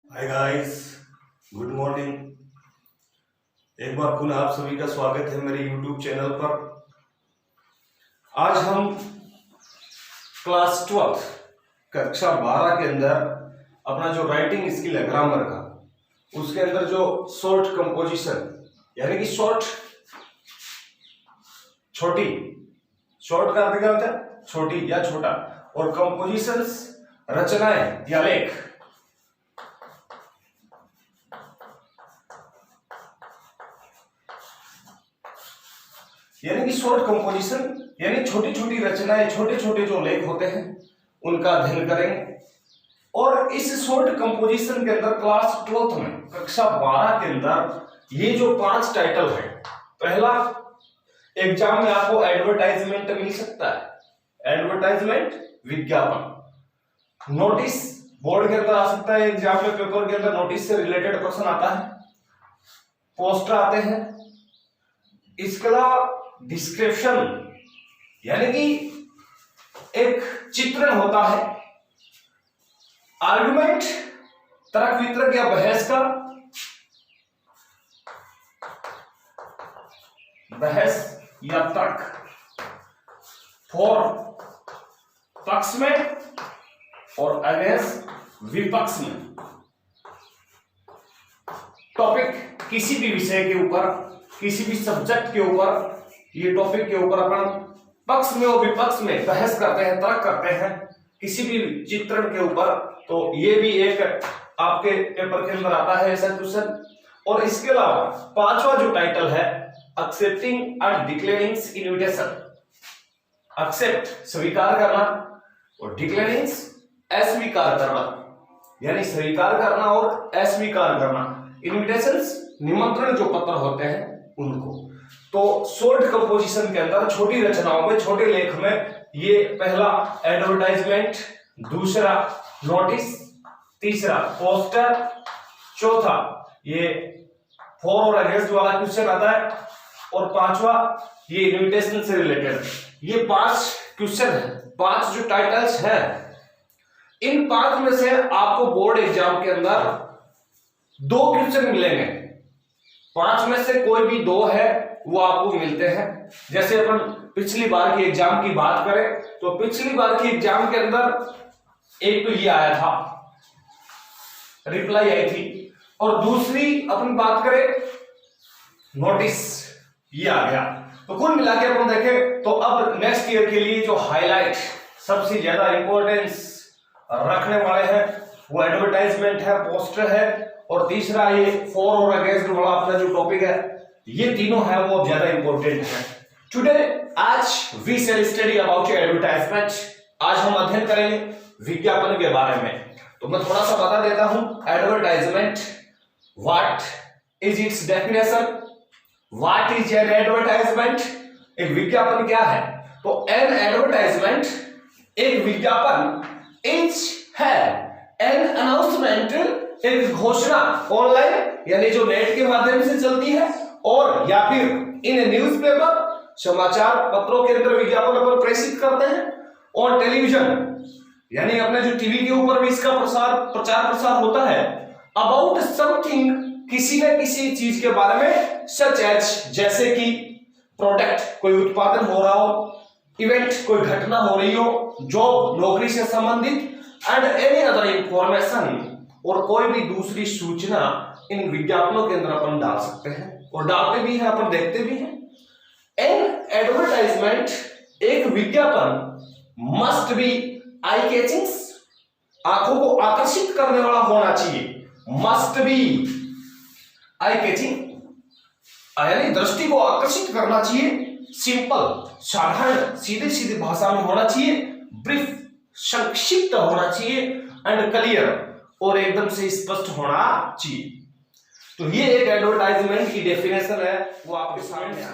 Hi guys, good morning. एक बार पुनः आप सभी का स्वागत है मेरे यूट्यूब चैनल पर। आज हम क्लास 12 कक्षा 12 के अंदर अपना जो राइटिंग स्किल है ग्रामर का, उसके अंदर जो शॉर्ट कंपोजिशन यानी कि शॉर्ट छोटी, शॉर्ट का अर्थ क्या होता है? छोटी या छोटा, और कंपोजिशंस रचनाएं या लेख, यानी कि शॉर्ट कंपोजिशन यानी छोटी छोटी रचनाएं, छोटे छोटे जो लेख होते हैं उनका अध्ययन करेंगे। और इस शॉर्ट कंपोजिशन के अंदर क्लास 12 में कक्षा 12 के अंदर ये जो 5 टाइटल है, पहला एग्जाम में आपको एडवर्टाइजमेंट मिल सकता है, एडवर्टाइजमेंट विज्ञापन। नोटिस बोर्ड के अंदर आ सकता है, एग्जाम में पेपर के अंदर नोटिस से रिलेटेड क्वेश्चन आता है, पोस्टर आते हैं। इसके अलावा डिस्क्रिप्शन यानी कि एक चित्रण होता है, आर्गुमेंट तर्क वितर्क या बहस का, बहस या तर्क फॉर पक्ष में और अगेंस्ट विपक्ष में। टॉपिक किसी भी विषय के ऊपर, किसी भी सब्जेक्ट के ऊपर, ये टॉपिक के ऊपर अपन पक्ष में और विपक्ष में बहस करते हैं, तर्क करते हैं किसी भी चित्रण के ऊपर। तो ये भी एक आपके पेपर के अंदर आता है ऐसा क्वेश्चन। और इसके अलावा पांचवा जो टाइटल है, accepting and declaring invitation. Accept स्वीकार करना और डिक्लेयरिंग अस्वीकार करना, यानी स्वीकार करना और अस्वीकार करना। इन्विटेशंस निमंत्रण जो पत्र होते हैं उनको। तो शॉर्ट कंपोजिशन के अंदर छोटी रचनाओं में, छोटे लेख में, ये पहला एडवर्टाइजमेंट, दूसरा नोटिस, तीसरा पोस्टर, चौथा ये फॉर और अगेंस्ट वाला क्वेश्चन आता है, और पांचवा ये इन्विटेशन से रिलेटेड। ये 5 क्वेश्चन है, 5 जो टाइटल्स हैं। इन 5 में से आपको बोर्ड एग्जाम के अंदर 2 क्वेश्चन मिलेंगे। 5 में से कोई भी 2 है वो आपको मिलते हैं। जैसे अपन पिछली बार की एग्जाम की बात करें तो पिछली बार की एग्जाम के अंदर एक तो ये आया था, रिप्लाई आई थी, और दूसरी अपन बात करें नोटिस, ये आ गया। तो कुल मिला के अपन देखें तो अब नेक्स्ट ईयर के लिए जो हाईलाइट सबसे ज्यादा इंपॉर्टेंस रखने वाले हैं वो एडवर्टाइजमेंट है, पोस्टर है, और तीसरा ये फॉर और अगेंस्ट वाला अपना जो टॉपिक है, ये तीनों है वो ज्यादा इंपॉर्टेंट है। टुडे आज we shall study about advertisement. आज हम अध्ययन करेंगे विज्ञापन के बारे में। तो मैं थोड़ा सा बता देता हूं, advertisement, what is it's definition, what is an advertisement, एक विज्ञापन क्या है। तो एन एडवर्टाइजमेंट, एक विज्ञापन, इज है एन अनाउंसमेंट, एक घोषणा ऑनलाइन यानी जो नेट के माध्यम से चलती है, और या फिर इन न्यूज़पेपर समाचार पत्रों के अंदर विज्ञापन अपन प्रेषित करते हैं, और टेलीविजन यानी अपने जो टीवी के ऊपर भी इसका प्रचार प्रसार होता है। अबाउट समथिंग, किसी न किसी चीज के बारे में, सच एज जैसे कि प्रोडक्ट कोई उत्पादन हो रहा हो, इवेंट कोई घटना हो रही हो, जॉब नौकरी से संबंधित, एंड एनी अदर इंफॉर्मेशन, और कोई भी दूसरी सूचना इन विज्ञापनों के अंदर अपन डाल सकते हैं, और डालते भी हैं, अपन देखते भी हैं। एन एडवर्टाइजमेंट, एक विज्ञापन, मस्ट बी आई कैचिंग, आंखों को आकर्षित करने वाला होना चाहिए। मस्ट बी आई कैचिंग यानी दृष्टि को आकर्षित करना चाहिए। सिंपल, साधारण, सीधे सीधे भाषा में होना चाहिए। ब्रीफ, संक्षिप्त होना चाहिए। एंड क्लियर, और एकदम से स्पष्ट होना चाहिए। तो ये एक एडवर्टाइजमेंट की डेफिनेशन है, वो आपके सामने आ।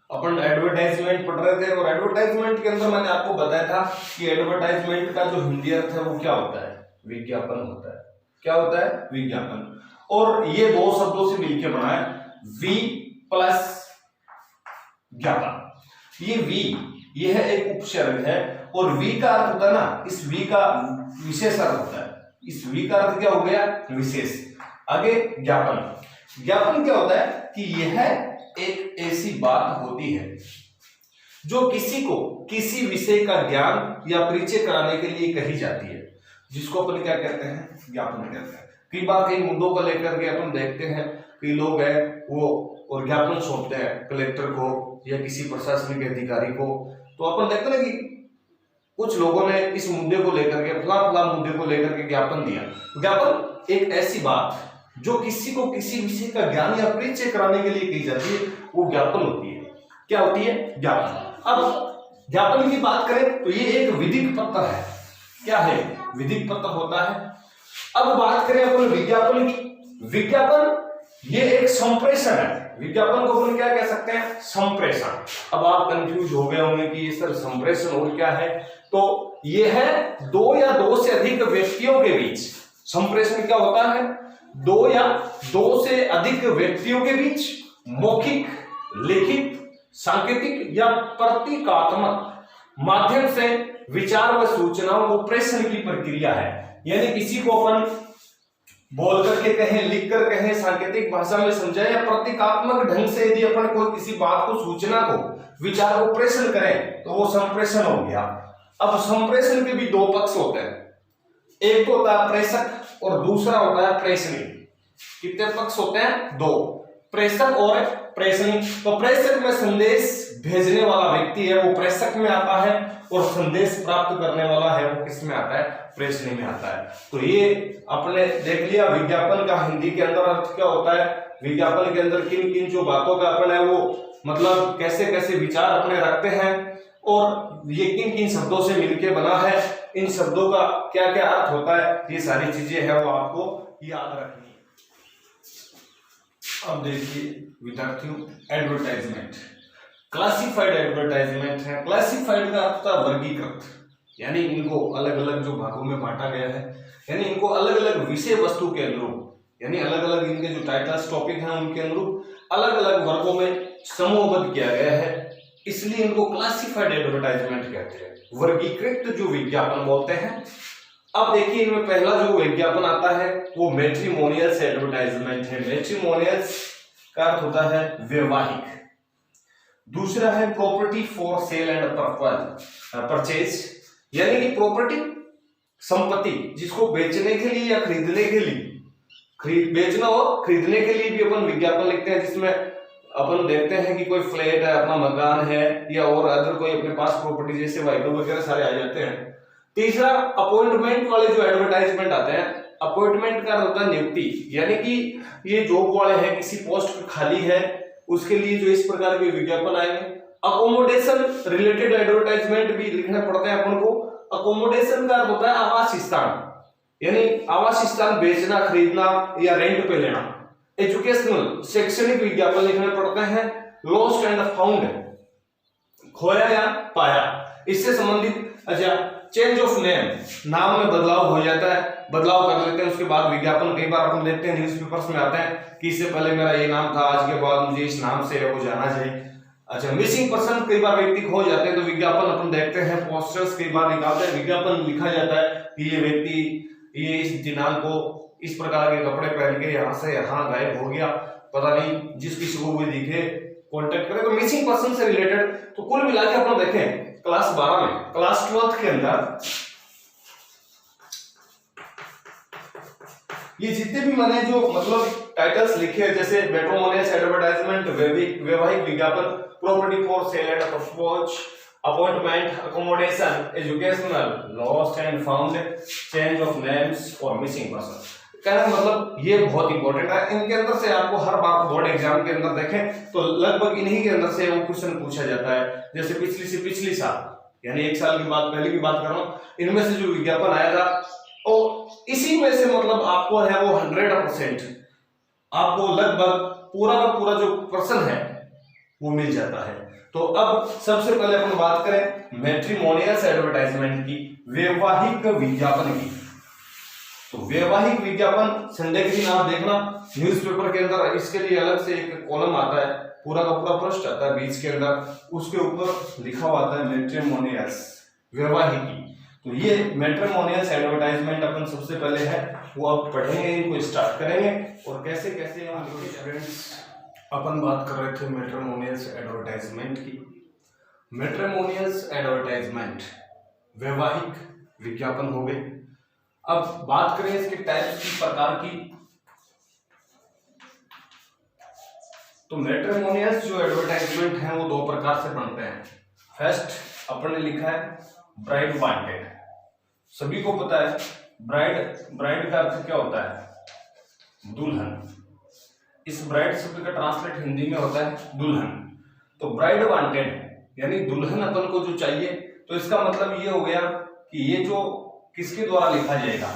अपन एडवर्टाइजमेंट पढ़ रहे थे, और एडवर्टाइजमेंट के अंदर मैंने आपको बताया था कि एडवर्टाइजमेंट का जो हिंदी अर्थ है वो क्या होता है? विज्ञापन होता है। क्या होता है? विज्ञापन। और ये 2 शब्दों से मिलकर बना है, वी प्लस ज्ञापन। ये वी, यह एक उपसर्ग है, और वी का अर्थ होता है ना, इस वी का विशेष अर्थ होता है। इस वी का अर्थ क्या हो गया, विशेष। आगे ज्ञापन। ज्ञापन क्या होता है कि यह एक ऐसी बात होती है जो किसी को किसी विषय का ज्ञान या परिचय कराने के लिए कही जाती है, जिसको अपन क्या कहते हैं, ज्ञापन कहते हैं। कई बार कई मुद्दों को लेकर के अपन देखते हैं कि लोग हैं वो और ज्ञापन सौंपते हैं कलेक्टर को या किसी प्रशासनिक अधिकारी को, तो अपन देखते हैं कि कुछ लोगों ने इस मुद्दे को लेकर के फला मुद्दे को लेकर के ज्ञापन दिया। ज्ञापन एक ऐसी बात जो किसी को किसी विषय का ज्ञान या परिचय कराने के लिए की जाती है, वो ज्ञापन होती है। क्या होती है, ज्ञापन। अब ज्ञापन की बात करें तो ये एक विधिक पत्र है। क्या है, विधिक पत्र होता है। अब बात करें अपन विज्ञापन की। विज्ञापन ये एक संप्रेषण है। विज्ञापन को अपन क्या कह सकते हैं, संप्रेषण। अब आप कंफ्यूज हो गए होंगे कि ये सर संप्रेषण और क्या है, तो ये है दो या दो से अधिक व्यक्तियों के बीच। संप्रेषण क्या होता है, दो या दो से अधिक व्यक्तियों के बीच मौखिक, लिखित, सांकेतिक या प्रतीकात्मक माध्यम से विचार व सूचनाओं को प्रेषण की प्रक्रिया है। यानी किसी को अपन बोल करके कहें, लिख कर कहें, सांकेतिक भाषा में समझाएं या प्रतीकात्मक ढंग से यदि अपन कोई किसी बात को, सूचना को, विचार को प्रेषण करें तो वो संप्रेषण हो गया। अब संप्रेषण के भी दो पक्ष होते हैं, एक तो होता है प्रेषक और दूसरा होता है प्रेषणी। कितने पक्ष होते हैं, दो, प्रेषक और प्रेषणी। तो प्रेषक में संदेश भेजने वाला व्यक्ति है वो प्रेषक में आता है, और संदेश प्राप्त करने वाला है वो किस में आता है, प्रेषणी में आता है। तो ये आपने देख लिया विज्ञापन का हिंदी के अंदर अर्थ क्या होता है, विज्ञापन के अंदर किन किन जो बातों का अपन है वो मतलब कैसे कैसे विचार अपने रखते हैं, और ये किन किन शब्दों से मिलके बना है, इन शब्दों का क्या क्या अर्थ होता है, ये सारी चीजें हैं वो आपको याद रखनी है। अब देखिए विद्यार्थियों, एडवर्टाइजमेंट, क्लासिफाइड एडवर्टाइजमेंट है। क्लासिफाइड का अर्थ था वर्गीकृत, यानी इनको अलग अलग जो भागों में बांटा गया है, यानी इनको अलग अलग विषय वस्तु के अनुरूप, यानी अलग अलग इनके जो टाइटल्स टॉपिक हैं उनके अनुरूप अलग अलग वर्गों में समूहबद्ध किया गया है, इसलिए इनको क्लासिफाइड एडवर्टाइजमेंट कहते हैं, वर्गीकृत जो विज्ञापन बोलते हैं। अब देखिए इनमें पहला जो विज्ञापन आता है वो मैट्रिमोनियल्स एडवर्टाइजमेंट है। मैट्रिमोनियल्स का अर्थ होता है वैवाहिक। दूसरा है property for sale and purchase, यानी कि प्रॉपर्टी, संपत्ति, जिसको बेचने के लिए या खरीदने के लिए, बेचना और खरीदने के लिए भी अपन विज्ञापन लिखते हैं, जिसमें अपन देखते हैं कि कोई फ्लैट है, अपना मकान है, या और अदर कोई अपने पास प्रॉपर्टी जैसे व्हीकल वगैरह सारे आ जाते हैं। तीसरा अपॉइंटमेंट वाले जो एडवर्टाइजमेंट आते हैं, अपॉइंटमेंट का होता है नियुक्ति, यानी कि ये जॉब वाले हैं, किसी पोस्ट खाली है उसके लिए जो इस प्रकार के विज्ञापन आएंगे। अकोमोडेशन रिलेटेड एडवर्टाइजमेंट भी लिखना पड़ता है अपन को। अकोमोडेशन का अर्थ होता है आवास स्थान, यानी आवास स्थान बेचना, खरीदना या रेंट पे लेना। एजुकेशनल, शैक्षणिक विज्ञापन लिखने पड़ते हैं। लॉस्ट एंड फाउंड, खोया या पाया, इससे संबंधित। अच्छा, चेंज ऑफ नेम, नाम में बदलाव हो जाता है, बदलाव कर लेते हैं उसके बाद विज्ञापन। कई बार अपन देखते हैं न्यूज़पेपर्स में आते हैं कि इससे पहले मेरा ये नाम था, आज के बाद मुझे इस नाम से वो जाना चाहिए। अच्छा, मिसिंग पर्सन, कई बार व्यक्ति खो जाते हैं तो विज्ञापन अपन देखते हैं, पोस्टर्स कई बार निकालते हैं, विज्ञापन लिखा जाता है कि ये व्यक्ति ये इस दिनांक को इस प्रकार के कपड़े पहन के यहाँ से यहाँ गायब हो गया, पता नहीं, जिस किसी को भी दिखे कॉन्टेक्ट करें। तो मिसिंग पर्सन से रिलेटेड। तो कुल मिला के अपन देखें क्लास 12 में, क्लास 12 के अंदर ये जितने भी मैंने जो मतलब टाइटल्स लिखे हैं, जैसे मैट्रिमोनियल्स एडवर्टाइजमेंट, वैवाहिक विज्ञापन, property for sale and purchase, appointment, accommodation, educational, lost and found, change of names और मिसिंग पर्सन, कहने मतलब ये बहुत इंपॉर्टेंट है। इनके अंदर से आपको हर बार बोर्ड एग्जाम के अंदर देखें तो लगभग इन्हीं के अंदर से वो क्वेश्चन पूछा जाता है। जैसे पिछली से पिछली साल, यानी एक साल की बात पहले की बात कर रहा हूँ, इनमें से जो विज्ञापन आया था और इसी में से मतलब आपको है वो 100% आपको लगभग पूरा का पूरा जो प्रश्न है वो मिल जाता है। तो अब सबसे पहले अपन बात करें मैट्रिमोनियल्स एडवर्टाइजमेंट की, वैवाहिक विज्ञापन की। तो वैवाहिक विज्ञापन संडे के दिन आप देखना न्यूज़पेपर के अंदर इसके लिए अलग से एक कॉलम आता है, पूरा का पूरा पृष्ठ आता है बीच के अंदर, उसके ऊपर लिखा हुआ आता है मैट्रिमोनियल्स, वैवाहिकी। तो ये मैट्रिमोनियल्स एडवर्टाइजमेंट अपन सबसे पहले है वो अब पढ़ेंगे, इनको स्टार्ट करेंगे और कैसे कैसे हम फ्रेंड्स अपन बात कर रहे थे मैट्रिमोनियल्स एडवर्टाइजमेंट की। मैट्रिमोनियल्स एडवर्टाइजमेंट वैवाहिक विज्ञापन हो गए। अब बात करें इसके टाइप्स की, प्रकार की, तो मैट्रिमोनियल्स जो एडवर्टाइजमेंट है वो दो प्रकार से बनते हैं। फर्स्ट अपन ने लिखा है ब्राइड वांटेड। सभी को पता है ब्राइड का अर्थ क्या होता है? दुल्हन। इस ब्राइड शब्द का ट्रांसलेट हिंदी में होता है दुल्हन। तो ब्राइड वांटेड यानी दुल्हन अपन को जो चाहिए, तो इसका मतलब ये हो गया कि ये जो किसके द्वारा लिखा जाएगा?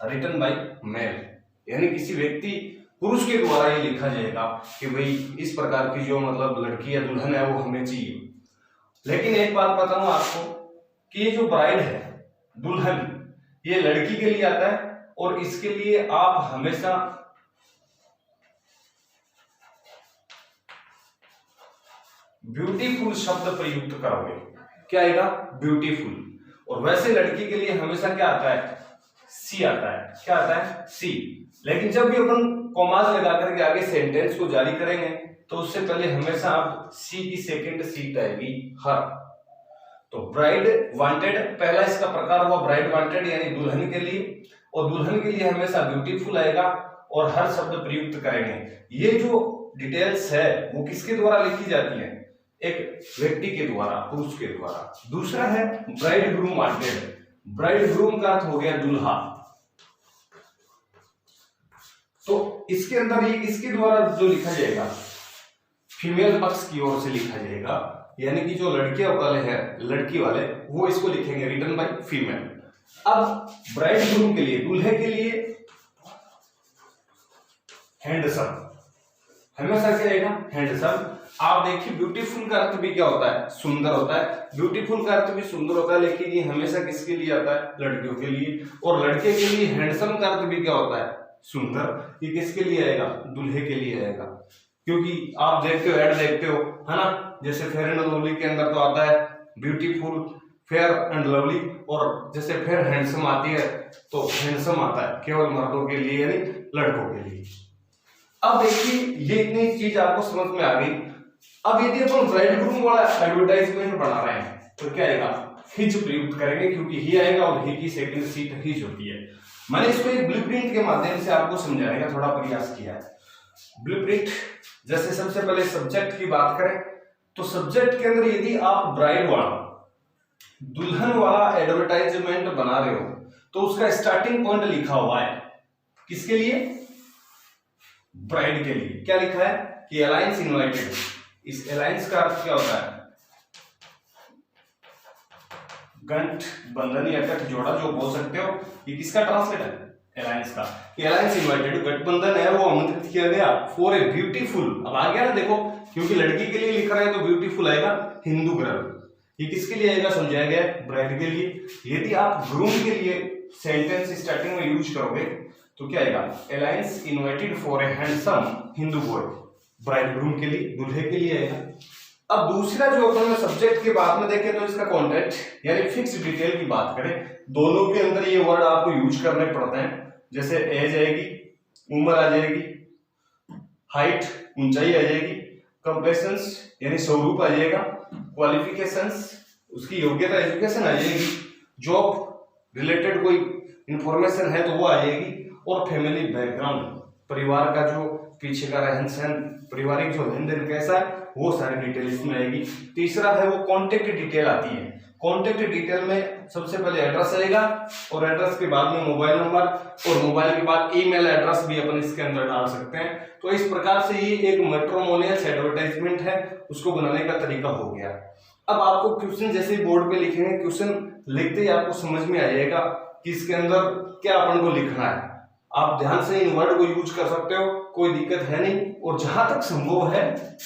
रिटन बाय मेल, यानी किसी व्यक्ति पुरुष के द्वारा ये लिखा जाएगा कि भाई इस प्रकार की जो मतलब लड़की या दुल्हन है वो हमें चाहिए। लेकिन एक बात बताऊं आपको कि ये जो ब्राइड है, दुल्हन, ये लड़की के लिए आता है और इसके लिए आप हमेशा ब्यूटीफुल शब्द प्रयुक्त करोगे। क्या आएगा? ब्यूटीफुल। और वैसे लड़की के लिए हमेशा क्या आता है? सी आता है। क्या आता है? सी। लेकिन जब भी अपन कॉमास लगा करके आगे सेंटेंस को जारी करेंगे तो उससे पहले हमेशा आप सी की सेकंड सीट आएगी हर। तो ब्राइड वांटेड पहला इसका प्रकार हुआ ब्राइड वांटेड यानी दुल्हन के लिए, और दुल्हन के लिए हमेशा ब्यूटीफुल आएगा और हर शब्द प्रयुक्त करेंगे। ये जो डिटेल्स है वो किसके द्वारा लिखी जाती है? एक व्यक्ति के द्वारा, पुरुष के द्वारा। दूसरा है bride groom wanted. Bride groom का अर्थ हो गया दूल्हा। तो इसके अंदर ये किसके द्वारा जो लिखा जाएगा? फीमेल पक्ष की ओर से लिखा जाएगा, यानी कि जो लड़के वाले हैं, लड़की वाले, वो इसको लिखेंगे रिटन बाय फीमेल। अब ब्राइड ग्रूम के लिए, दूल्हे के लिए हैंडसम, हमेशा क्या आएगा? हैंडसम। आप देखिए ब्यूटीफुल का अर्थ भी क्या होता है? सुंदर होता है। ब्यूटीफुल का अर्थ भी सुंदर होता है, लेकिन ये हमेशा किसके लिए आता है? लड़कियों के लिए। और लड़के के लिए हैंडसम का अर्थ भी क्या होता है? सुंदर। ये किसके लिए आएगा? दूल्हे के लिए आएगा। क्योंकि आप देखते हो, ऐड देखते हो, है ना, जैसे फेयर एंड लवली के अंदर तो आता है ब्यूटीफुल, फेयर एंड लवली, और जैसे फेयर हैंडसम आती है तो हैंडसम आता है केवल मर्दों के लिए यानी लड़कों के लिए। अब देखिए ये इतनी चीज आपको समझ में आ गई। अब यदि अपन ब्राइड ग्रूम वाला एडवर्टाइजमेंट बना रहे हैं तो क्या आएगा? हिज प्रयुक्त करेंगे, क्योंकि ही आएगा और ही की सेकंड सीट हिज होती है। मैंने इसको एक ब्लूप्रिंट के माध्यम से आपको समझाने का थोड़ा प्रयास किया है। ब्लूप्रिंट, जैसे सबसे पहले सब्जेक्ट की बात करें तो सब्जेक्ट के अंदर यदि आप ब्राइड वाला, दुल्हन वाला एडवर्टाइजमेंट बना रहे हो तो उसका स्टार्टिंग पॉइंट लिखा हुआ है किसके लिए? ब्राइड के लिए। क्या लिखा है? कि अलायंस इनवाइटेड। इस अलायंस का अर्थ क्या होता है? गंठ बंधन या गठजोड़ा जो बोल सकते हो। ये किसका ट्रांसलेट है? अलायंस का। अलायंस इनवाइटेड, गठबंधन है वो आमंत्रित किया गया फॉर ए ब्यूटीफुल। अब आ गया ना, देखो, क्योंकि लड़की के लिए लिख रहे हैं तो ब्यूटीफुल आएगा, हिंदू गर्ल। ये किसके लिए आएगा? समझाया गया ब्राइड के लिए। यदि आप ग्रूम के लिए सेंटेंस स्टार्टिंग में यूज करोगे तो क्या आएगा? Alliance invited for a handsome Hindu boy. Bride groom के लिए, दूल्हे के लिए आएगा। अब दूसरा जो अपन सब्जेक्ट के बाद में देखें तो इसका कॉन्टेक्ट यानी फिक्स डिटेल की बात करें, दोनों के अंदर ये वर्ड आपको यूज करने पड़ते हैं। जैसे एज आएगी, उम्र आ जाएगी, हाइट ऊंचाई आ जाएगी, कंप्लेक्शंस यानी स्वरूप आ जाएगा, क्वालिफिकेशंस उसकी योग्यता एजुकेशन आ जाएगी, जॉब रिलेटेड कोई इंफॉर्मेशन है तो वो आ जाएगी, और फैमिली बैकग्राउंड परिवार का जो पीछे का रहन सहन, पारिवारिक जो लेन देन कैसा है, वो सारी डिटेल इसमें आएगी। तीसरा है वो कॉन्टेक्ट डिटेल आती है। कॉन्टेक्ट डिटेल में सबसे पहले एड्रेस आएगा और एड्रेस के बाद में मोबाइल नंबर, और मोबाइल के बाद ईमेल एड्रेस भी अपन इसके अंदर डाल सकते हैं। तो इस प्रकार से ये एक मैट्रिमोनियल्स एडवर्टाइजमेंट है, उसको बनाने का तरीका हो गया। अब आपको क्वेश्चन जैसे ही बोर्ड पे लिखेंगे, क्वेश्चन लिखते ही आपको समझ में आ जाएगा कि इसके अंदर क्या अपन को लिखना है। आप ध्यान से इन वर्ड को यूज कर सकते हो, कोई दिक्कत है नहीं। और जहां तक संभव है,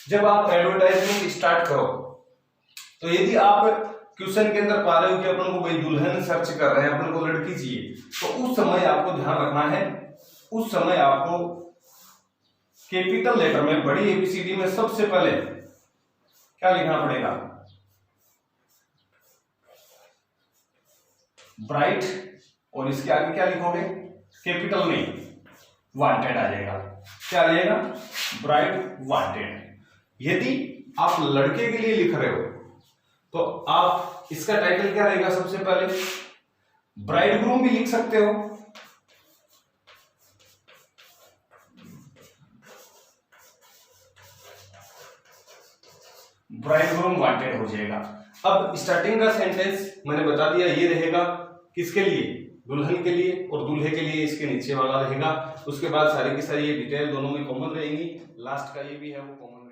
जब आप एडवर्टाइजमेंट स्टार्ट करो तो यदि आप क्वेश्चन के अंदर पा रहे हो कि अपन को भाई दुल्हन सर्च कर रहे हैं, अपन को लड़की चाहिए, तो उस समय आपको ध्यान रखना है, उस समय आपको कैपिटल लेटर में, बड़ी एबीसीडी में सबसे पहले क्या लिखना पड़ेगा? ब्राइट, और इसके आगे क्या लिखोगे, कैपिटल में वांटेड आ जाएगा। क्या आ जाएगा, ब्राइट वांटेड। यदि आप लड़के के लिए लिख रहे हो तो आप इसका टाइटल क्या रहेगा, सबसे पहले ब्राइड ग्रूम भी लिख सकते हो, ब्राइड ग्रूम वांटेड हो जाएगा। अब स्टार्टिंग का सेंटेंस मैंने बता दिया, ये रहेगा किसके लिए, दुल्हन के लिए, और दूल्हे के लिए इसके नीचे वाला रहेगा। उसके बाद सारी की सारी ये डिटेल दोनों में कॉमन रहेंगी, लास्ट का ये भी है वो कॉमन